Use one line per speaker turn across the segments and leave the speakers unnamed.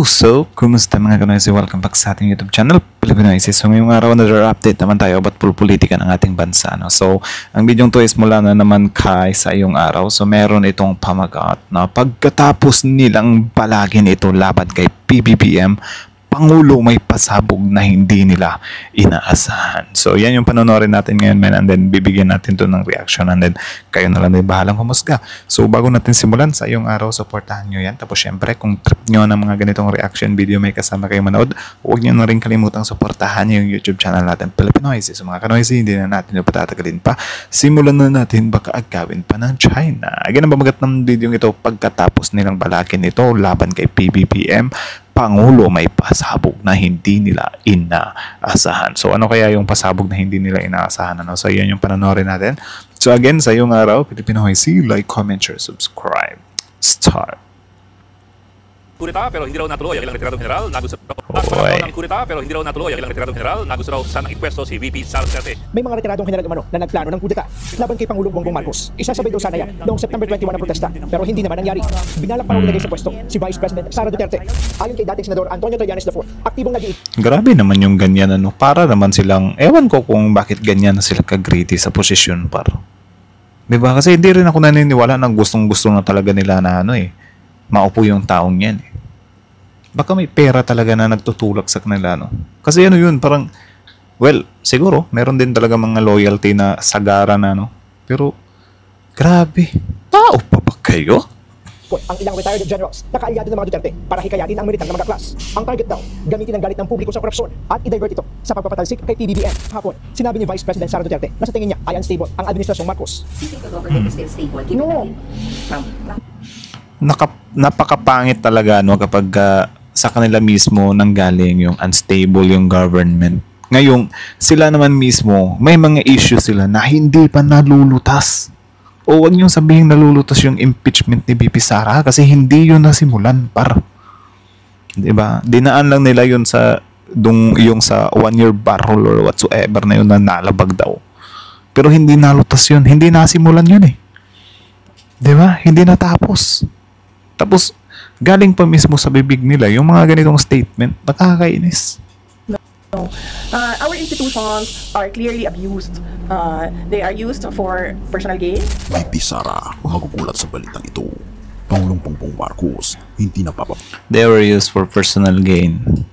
So, kumusta mga kanoysi? Welcome back sa ating YouTube channel, Pilipinoysi. So, ngayong araw na update naman tayo about politika ng ating bansa. No? So, ang video to is mula na naman sa iyong araw. So, meron itong pamagat na pagkatapos nilang balagin ito laban kay PBBM, Pangulo may pasabog na hindi nila inaasahan. So, yan yung panonorin natin ngayon, men. And then, bibigyan natin to ng reaction. And then, kayo na lang din bahalang humusga. So, bago natin simulan sa iyong araw, supportahan nyo yan. Tapos, syempre, kung trip nyo ng mga ganitong reaction video, may kasama kayo manood, huwag nyo na rin kalimutang supportahan yung YouTube channel natin, Pilipinoysi. So, mga kanoysi, hindi na natin yung patatagalin pa. Simulan na natin, baka agawin pa ng China. Again, ang pamagat ng video ito, pagkatapos nilang balagin ito laban kay PBBM, Pangulo may pasabog na hindi nila inaasahan. So, ano kaya yung pasabog na hindi nila inaasahan? Ano? So, yan yung panonoorin natin. So, again, sa iyong araw, Pilipinoysi, like, comment, share, subscribe. Start.
Kudeta pero hindi raw natuloy ang ilang retiradong general. Nagusto raw ng kudeta pero hindi raw natuloy ang ilang retiradong general. Nagusto raw sanang ipwesto si VP Sara Duterte.
May mga retiradong general umano na nagplano ng kudeta laban kay Pangulong Bongbong Marcos. Isasabay daw sana yan noong September 21 ang protesta pero hindi naman nangyari. Binalak pa raw ilagay sa pwesto si Vice President Sara Duterte. Ayon kay dating Senador Antonio Trillanes IV, aktibong nag-iig.
Grabe naman yung ganyan, ano. Para naman silang, ewan ko kung bakit ganyan na sila ka-greedy sa posisyon, par. Diba? Kasi hindi rin ako naniniwala na gustong-gusto na talaga nila na maupo yung taong yan. Baka may pera talaga na nagtutulak sa kanila, no? Kasi yun, parang, well, siguro, meron din talaga mga loyalty na sagara na, no? Pero, grabe, tao pa ba kayo?
Ang ilang retired generals na kaalyado ng mga Duterte para hikayatin ang militar na mga klas. Ang target daw, gamitin ang galit ng publiko sa korupsyon at i-divert ito sa pagpapatalsik kay PBBM. Hapon, sinabi ni Vice President Sara Duterte na sa tingin niya ay unstable ang administrasyong Marcos. No.
Napakapangit talaga, no, kapag sa kanila mismo nanggaling yung unstable yung government. Ngayong sila naman mismo, may mga issue sila na hindi pa nalulutas. O wag niyong sabihin nalulutas yung impeachment ni VP Sara kasi hindi yun nasimulan, par. Diba? Dinaan lang nila yun sa yung sa 1-year barrel or whatsoever na yun na nalabag daw. Pero hindi nalutas yun. Hindi nasimulan yun eh. Diba? Hindi natapos. Tapos, galing pa mismo sa bibig nila yung mga ganitong statement, nakakainis.
Our institutions are clearly abused. They are used for personal gain.
VP Sara, magugulat sa balitang ito. Pangulong Bongbong Marcos, hindi
They were used for personal gain.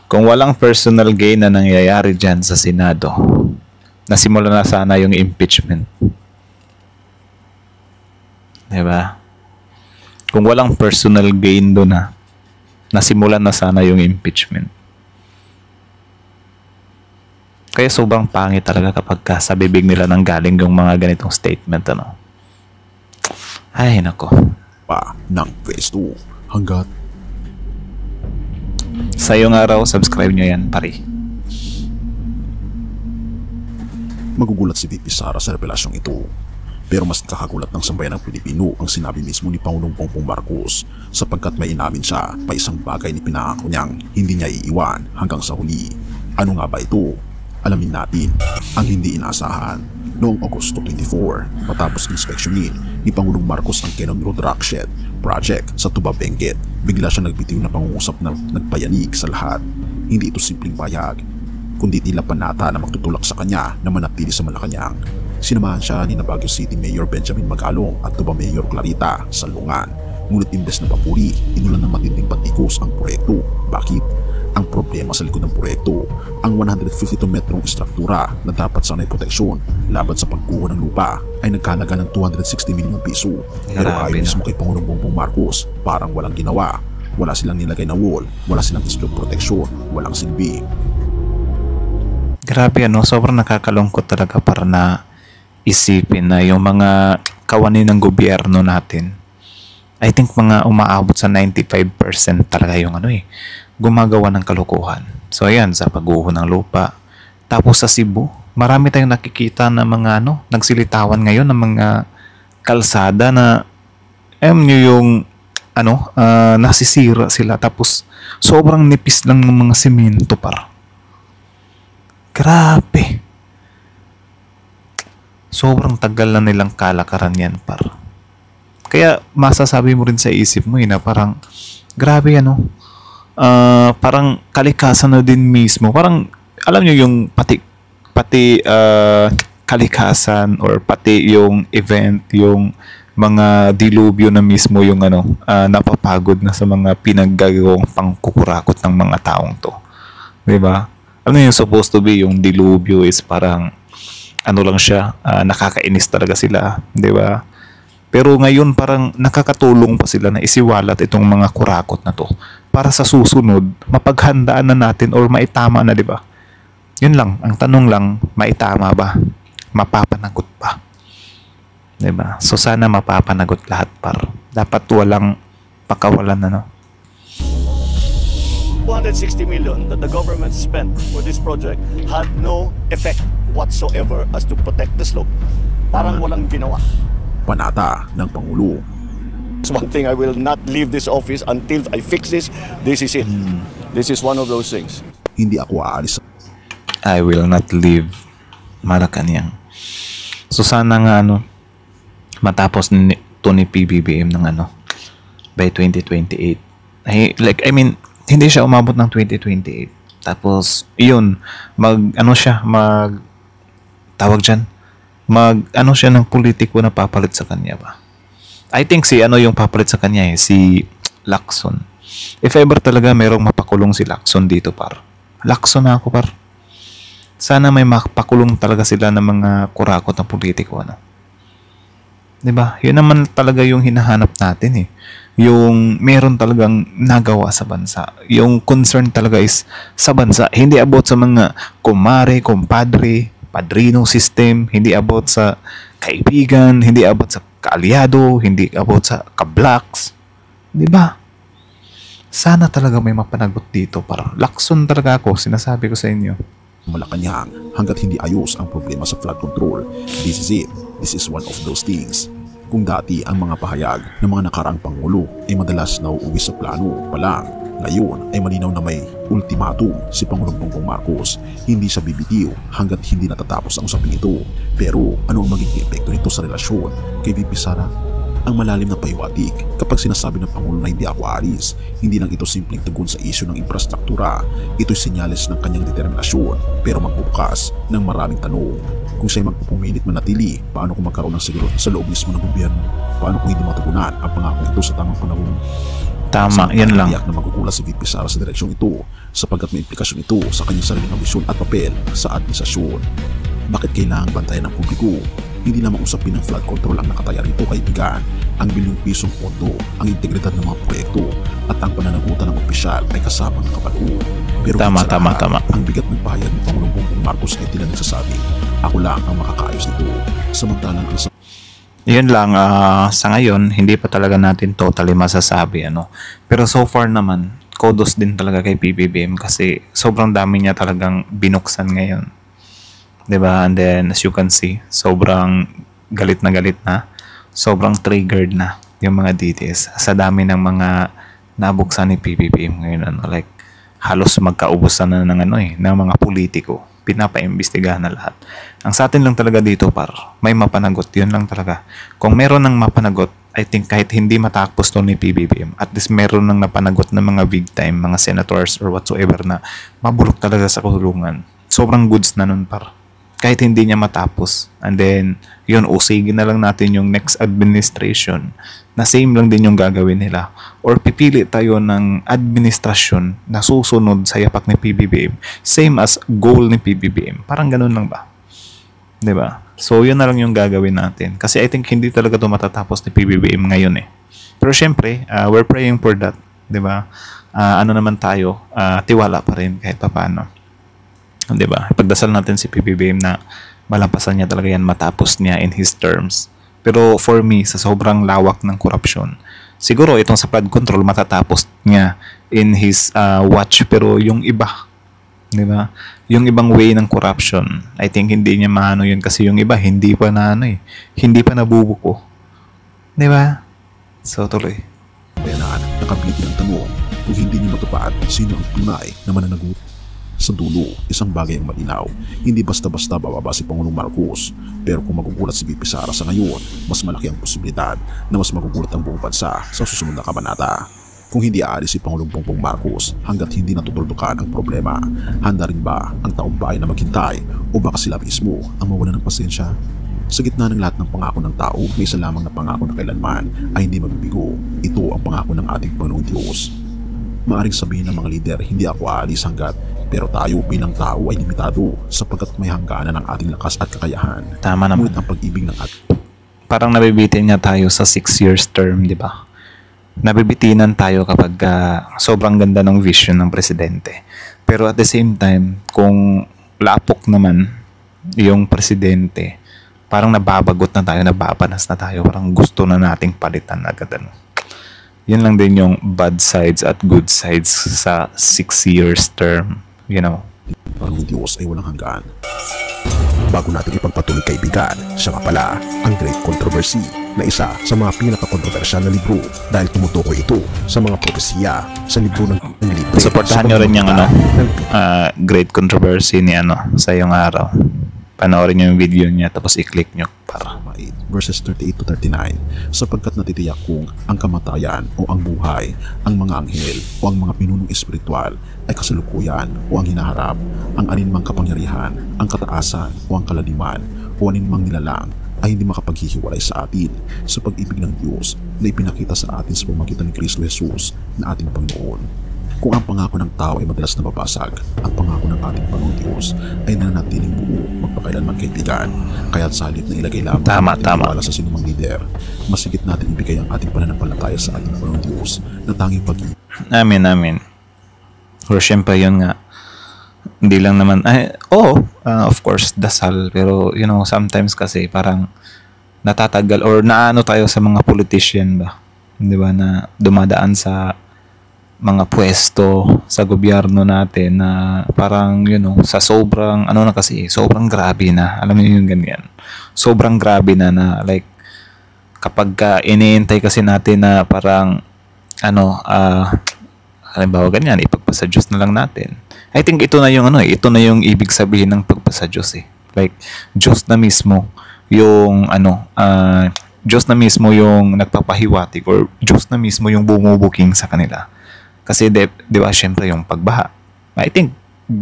Kung walang personal gain na nangyayari dyan sa Senado, nasimula na sana yung impeachment. Diba? Kung walang personal gain doon nasimulan na sana yung impeachment. Kaya sobrang pangit talaga kapag sa bibig nila nang galing yung mga ganitong statement, ano. Ay, nako.
Pa ng pwesto hanggat
sa iyong araw, subscribe nyo yan, pari.
Magugulat si VP Sara sa revelasyong ito. Pero mas kakagulat ng sambayan ng Pilipino ang sinabi mismo ni Pangulong Bongbong Marcos sapagkat may inamin siya pa isang bagay ni pinangako niyang hindi niya iiwan hanggang sa huli. Ano nga ba ito? Alamin natin ang hindi inaasahan. Noong Agosto 24, matapos inspeksyonin ni Pangulong Marcos ang Cannon Road Rockshed project sa Tuba Benguet, bigla siya nagbitiw na pangungusap na nagpayanig sa lahat. Hindi ito simpleng payag, kundi tila panata na magtutulak sa kanya na manatili sa Malacanang. Sinamahan siya ni Baguio City Mayor Benjamin Magalong at Tuba Mayor Clarita Salungan. Ngunit imbes na papuri, inulan ng matinding patikos ang proyekto. Bakit? Ang problema sa likod ng proyekto, ang 152 metrong istruktura na dapat sanay proteksyon laban sa pagkuha ng lupa ay nagkalaga ng 260 milyong piso. Pero ayon mismo kay Pangulong Bongbong Marcos, parang walang ginawa. Wala silang nilagay na wall, wala silang slope proteksyon, walang silbi.
Grabe, ano, sobrang nakakalungkot talaga para na isipin na yung mga kawani ng gobyerno natin, I think mga umaabot sa 95% talaga yung gumagawa ng kalokohan. So ayan, sa pagguho ng lupa. Tapos sa Cebu, marami tayong nakikita na mga nagsilitawan ngayon ng mga kalsada na yung nasisira sila tapos sobrang nipis lang ng mga semento, par. Grabe. Sobrang tagal na nilang kalakaran yan, par. Kaya masasabi mo rin sa isip mo na parang grabe parang kalikasan na din mismo. Parang alam nyo yung pati kalikasan or pati yung event, yung mga dilubyo na mismo yung napapagod na sa mga pinaggagawang pangkukurakot ng mga taong to. 'Di ba? Ano yung supposed to be yung dilubyo is parang ano lang siya, nakakainis talaga sila, 'di ba? Pero ngayon parang nakakatulong pa sila na isiwalat itong mga kurakot na to para sa susunod mapaghandaan na natin or maitama na, 'di ba? Yun lang, ang tanong lang, maitama ba? Mapapanagot pa? 'Di ba? So sana mapapanagot lahat par. Dapat walang pakawalan
260 million that the government spent for this project had no effect whatsoever as to protect the slope. Parang walang ginawa.
Panata ng Pangulo.
It's one thing, I will not leave this office until I fix this. This is it. This is one of those things.
Hindi ako aalis.
I will not leave Malacanang. So sana nga matapos to ni PBBM ng by 2028. Hindi siya umabot ng 2028. Tapos yun, siya ng politiko na papalit sa kanya ba. I think yung papalit sa kanya si Lacson. If ever talaga merong mapakulong si Lacson dito par. Lacson na ako par. Sana may mapakulong talaga sila ng mga kurakot na politiko 'Di ba? Yun naman talaga yung hinahanap natin Yung meron talagang nagawa sa bansa. Yung concern talaga is sa bansa. Hindi about sa mga kumare, kumpadre, padrino system, hindi about sa kaibigan, hindi about sa kaalyado, hindi about sa kablacks. 'Di ba? Sana talaga may mapanagot dito para Lacson talaga ako, sinasabi ko sa inyo.
Malacanang hanggat hindi ayos ang problema sa flood control. This is it. This is one of those things. Kung dati ang mga pahayag ng mga nakaraang Pangulo ay madalas nauuwi sa plano pa lang, ngayon ay malinaw na may ultimatum si Pangulong Bongbong Marcos. Hindi siya bibitiw hanggat hindi natatapos ang usapin ito. Pero ano ang magiging epekto nito sa relasyon kay VP Sara? Ang malalim na pahiwatig kapag sinasabi ng Pangulo na hindi ako aalis, hindi lang ito simpleng tugon sa isyu ng infrastruktura. Ito'y senyales ng kanyang determinasyon pero magbubukas ng maraming tanong. Kung siya'y magpupumilit manatili, paano kung magkaroon ng siguro sa loob mismo ng gobyerno? Paano kung hindi matugunan ang pangako ito sa tamang panahon?
Tama, yan lang.
Tiyak na magugulat si VP Sara sa direksyon ito sapagkat may implikasyon ito sa kanyang sariling ambisyon at papel sa administrasyon. Bakit kailangang bantayan ng publiko? Hindi lamang usapin ng flood control ang nakataya rito, kaibigan. Ang bilyong pisong pondo, ang integridad ng mga proyekto at ang pananagutan ng opisyal ay kasama ng kapalo. Pero
Tama.
ang bigat ng pahayag ng Pangulong Bongbong Marcos ay tila nagsasabi, ako lang ang makakaayos nito. Samantalang ang
Yun lang, sa ngayon, hindi pa talaga natin totally masasabi, Pero so far naman, kudos din talaga kay PBBM kasi sobrang dami niya talagang binuksan ngayon. 'Di ba? And then, as you can see, sobrang galit na. Sobrang triggered na yung mga details sa dami ng mga nabuksan ni PBBM ngayon. Like, halos magkaubusan na ng mga politiko. Pinapaimbestigahan na lahat. Ang sa atin lang talaga dito may mapanagot. Yun lang talaga. Kung meron ng mapanagot, I think kahit hindi matapos to ni PBBM, at least meron ng napanagot ng mga big time, mga senators or whatsoever na mabulok talaga sa kulungan. Sobrang goods na nun kahit hindi niya matapos. And then, yun, usigin na lang natin yung next administration na same lang din yung gagawin nila. Or pipili tayo ng administrasyon na susunod sa yapak ni PBBM. Same as goal ni PBBM. Parang ganun lang ba? 'Di ba? So, yun na lang yung gagawin natin. Kasi I think hindi talaga ito matatapos ni PBBM ngayon Pero syempre, we're praying for that. 'Di ba? Naman tayo, tiwala pa rin kahit paano. 'Di ba? Ipagdasal natin si PBBM na malampasan niya talaga yan, matapos niya in his terms. Pero for me, sa sobrang lawak ng korupsyon, siguro itong sa flood control matatapos niya in his watch. Pero yung iba, 'di ba? Yung ibang way ng corruption, I think hindi niya maano yun kasi yung iba hindi pa hindi pa nabubuko. 'Di ba? So tuloy.
bayanan, nakabiti ng tanong kung hindi niyo matupad sino ang tunay na mananagot. Sa dulo, isang bagay ang malinaw, hindi basta-basta bababa si Pangulong Marcos. Pero kung magugulat si VP Sara sa ngayon, mas malaki ang posibilidad na mas magugulat ang buong bansa sa susunod na kabanata. Kung hindi aalis si Pangulong Bongbong Marcos hanggat hindi natutuldukan ang problema, handa rin ba ang taong bayan na maghintay o baka sila mismo ang mawala ng pasensya? Sa gitna ng lahat ng pangako ng tao, may isa lamang na pangako na kailanman ay hindi magbibigo. Ito ang pangako ng ating Panginoong Diyos. Maaring sabihin ng mga lider, hindi ako aalis hanggat, pero tayo bilang tao ay limitado sapagkat may hangganan ng ating lakas at kakayahan.
Tama naman.
Ngunit ang pag-ibig ng ating
Parang nabibitin nga tayo sa 6 years term, di ba? Nabibitinan tayo kapag sobrang ganda ng vision ng presidente. Pero at the same time, kung lapok naman yung presidente, parang nababagot na tayo, nababanas na tayo, parang gusto na nating palitan agad. Yun lang din yung bad sides at good sides sa 6 years term, you know.
Panginoong Diyos ay walang hanggan. Bago natin ipagpatuloy kaibigan, siya nga pala ang Great Controversy na isa sa mga pinaka-kontrobersyal na libro dahil tumutukoy ito sa mga propesiya sa libro ng libre.
Supportahan nyo rin yung Great Controversy ni sa iyong araw. Panoorin nyo yung video niya tapos i-click nyo para
verses 38 to 39 sapagkat natitiyak kong ang kamatayan o ang buhay, ang mga anghel o ang mga pinunong espiritual ay kasalukuyan o ang hinaharap, ang aninmang kapangyarihan, ang kataasan o ang kalaliman o aninmang nilalang ay hindi makapaghihiwalay sa atin sa pag-ibig ng Diyos na ipinakita sa atin sa pamamagitan ni Kristo Jesus na ating Panginoon. Kung ang pangako ng tao ay madalas nababasag, ang pangako ng ating Panginoong Diyos ay nananatiling buo magpakailanman kaibigan. Kaya't sa halip na ilagay lamang
Tama.
wala sa sinumang lider, masigit natin ibigay ang ating pananampalataya sa ating Panginoong Diyos na tanging pag-ibig.
Amen. Or syempre yun nga, hindi lang naman, of course, dasal. Pero, sometimes kasi parang natatagal or naano tayo sa mga politician ba? Di ba, na dumadaan sa mga pwesto sa gobyerno natin na parang, sa sobrang, sobrang grabe na. Alam niyo yung ganyan. Sobrang grabe na like, kapag iniintay kasi natin na parang, halimbawa ganyan, ipagpasa Diyos na lang natin. I think ito na yung ibig sabihin ng pagpasa Diyos eh. Like, Diyos na mismo yung, Diyos na mismo yung nagpapahiwatig or Diyos na mismo yung bumubuking sa kanila. Kasi di ba, syempre yung pagbaha. I think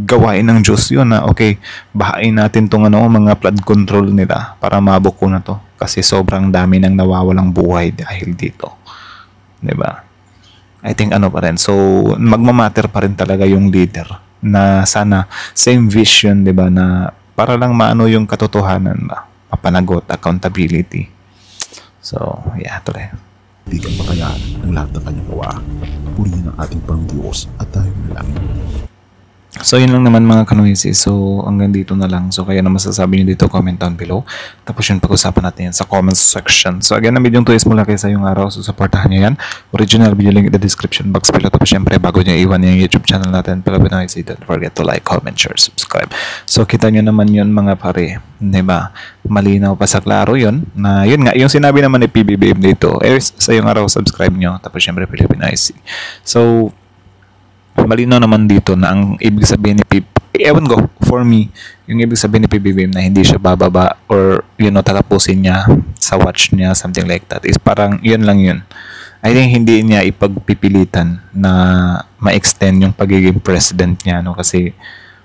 gawain ng Diyos yun na okay, bahain natin tong mga flood control nila para mabuko na to. Kasi sobrang dami nang nawawalang buhay dahil dito. Di ba? I think pa rin. So, magmamatter pa rin talaga yung leader na sana same vision, di ba, na para lang maano yung katotohanan ba? Mapanagot, accountability. So, yeah, tuloy.
Bigyan makayaan ng lahat ng kanyang gawa. Purihin ang ating Panginoong Diyos at tayo manalangin.
So, yun lang naman mga kanoisi. So, hanggang dito na lang. So, kaya na masasabi nyo dito, comment down below. Tapos yun, pag-usapan natin yan sa comment section. So, again, ang video to is mula kayo sa yung araw. So, supportahan nyo yan. Original video link in the description box below. Tapos, syempre, bago nyo iwan yung YouTube channel natin, Pilipino IC, don't forget to like, comment, share, subscribe. So, kita nyo naman yun mga pare. Diba? Malinaw pa sa klaro yun. Na, yun nga, yung sinabi naman ni PBBM dito, sa yung araw, subscribe nyo. Tapos, syempre, Pilipino IC. So, malinaw naman dito na ang ibig sabihin ni ewan ko, for me, yung ibig sabihin ni PBBM na hindi siya bababa or, tatapusin niya sa watch niya, something like that, is parang yun lang yun. I think hindi niya ipagpipilitan na ma-extend yung pagiging president niya, kasi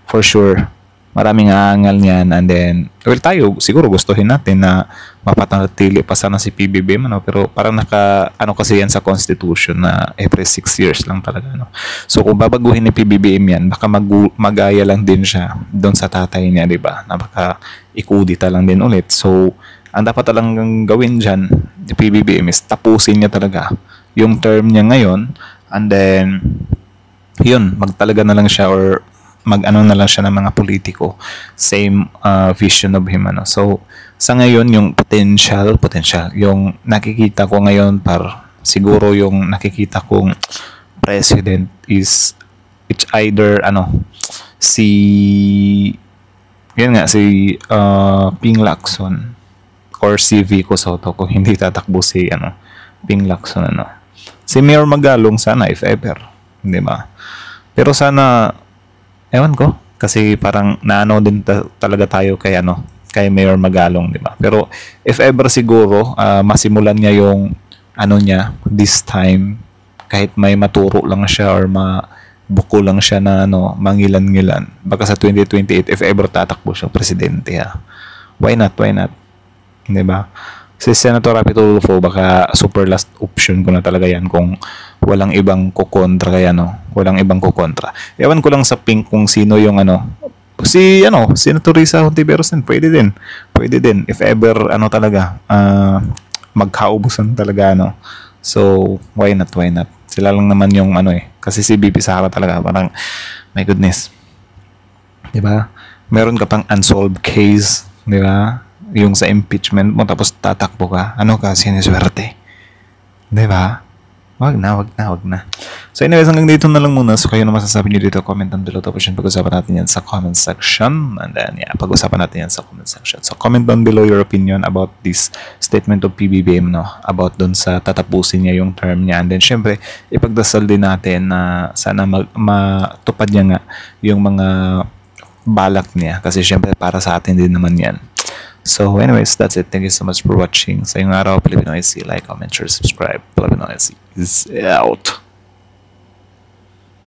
for sure, maraming aangal niyan, and then, well, tayo, siguro gustuhin natin na mapatanatili pa sana si PBBM, pero parang kasi yan sa Constitution na every 6 years lang talaga, So, kung babaguhin ni PBBM yan, baka magaya lang din siya doon sa tatay niya, di ba? Na baka ikudita lang din ulit. So, ang dapat talagang gawin dyan, ni PBBM is tapusin niya talaga yung term niya ngayon, and then, yun, magtalaga na lang siya or mag-ano na lang siya ng mga politiko. Same vision of him. So, sa ngayon, yung potential, yung nakikita ko ngayon siguro yung nakikita kong president is it's either, si Ping Lacson or si Vico Soto kung hindi tatakbo si, Ping Lacson, Si Mayor Magalong sana, if ever. Di ba? Pero sana, ewan ko, kasi parang naano din talaga tayo kay Mayor Magalong, di ba? Pero if ever siguro masimulan niya yung niya this time kahit may maturo lang siya or buko lang siya na mangilan-ngilan. Baka sa 2028 if ever tatakbo siyang presidente Why not? Why not? 'Di ba? Si Senator Rapi Tulfo baka super last option ko na talaga yan kung walang ibang kukontra kaya walang ibang kukontra. Ewan ko lang sa pink kung sino yung Senator Risa Hontiveros din, pwede din if ever talaga magkaubusan talaga so why not sila lang naman yung kasi si BP Sara talaga parang my goodness, di ba, meron ka pang unsolved case, di ba, yung sa impeachment mo tapos tatakbo ka, siniswerte, di ba? Wag na. So anyways, hanggang dito na lang muna. So kayo na masasabi nyo dito, comment down below. Tapos yun, pag-usapan natin yan sa comment section. And then, pag-usapan natin yan sa comment section. So comment down below your opinion about this statement of PBBM, about dun sa tatapusin niya yung term niya. And then, syempre, ipagdasal din natin na sana matupad niya nga yung mga balak niya. Kasi syempre, para sa atin din naman yan. So anyways, that's it. Thank you so much for watching. Sa ngayong araw, Pilipino IC. Like, comment, share, subscribe. Pilipino IC is out.